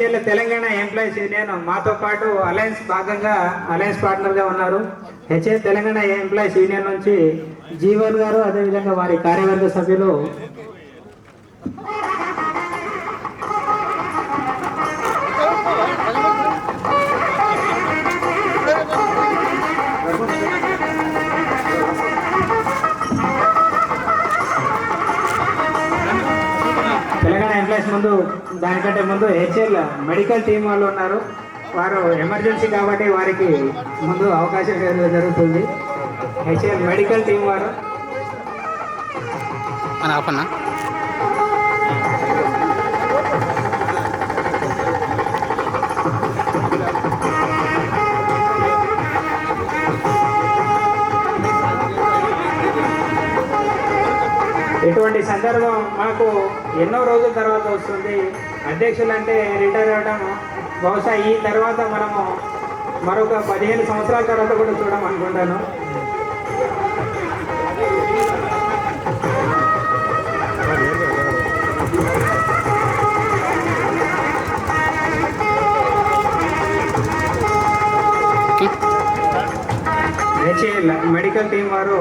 Telangana employees union మాతో పాటు alliance భాగంగా అలయన్స్ పార్ట్నర్గా ఉన్నారు. హెచ్ఏఎల్ తెలంగాణ ఎంప్లాయీస్ యూనియన్ నుంచి జీవన్ గారు, అదేవిధంగా వారి కార్యవర్గ సభ్యులు తెలంగాణ ఎంప్లాయీస్ ముందు దానికంటే ముందు హెచ్ఎల్ మెడికల్ టీం వాళ్ళు ఉన్నారు. వారు ఎమర్జెన్సీ కాబట్టి వారికి ముందు అవకాశం ఇవ్వడం జరుగుతుంది. హెచ్ఎల్ మెడికల్ టీం వారు ఇటువంటి సందర్భం మాకు ఎన్నో రోజుల తర్వాత వస్తుంది. అధ్యక్షులు అంటే రిటైర్ అవ్వడం బహుశా ఈ తర్వాత మనము మరొక 15 సంవత్సరాల తర్వాత కూడా చూడమనుకుంటాను. హెచ్ఏఎల్ మెడికల్ టీం వారు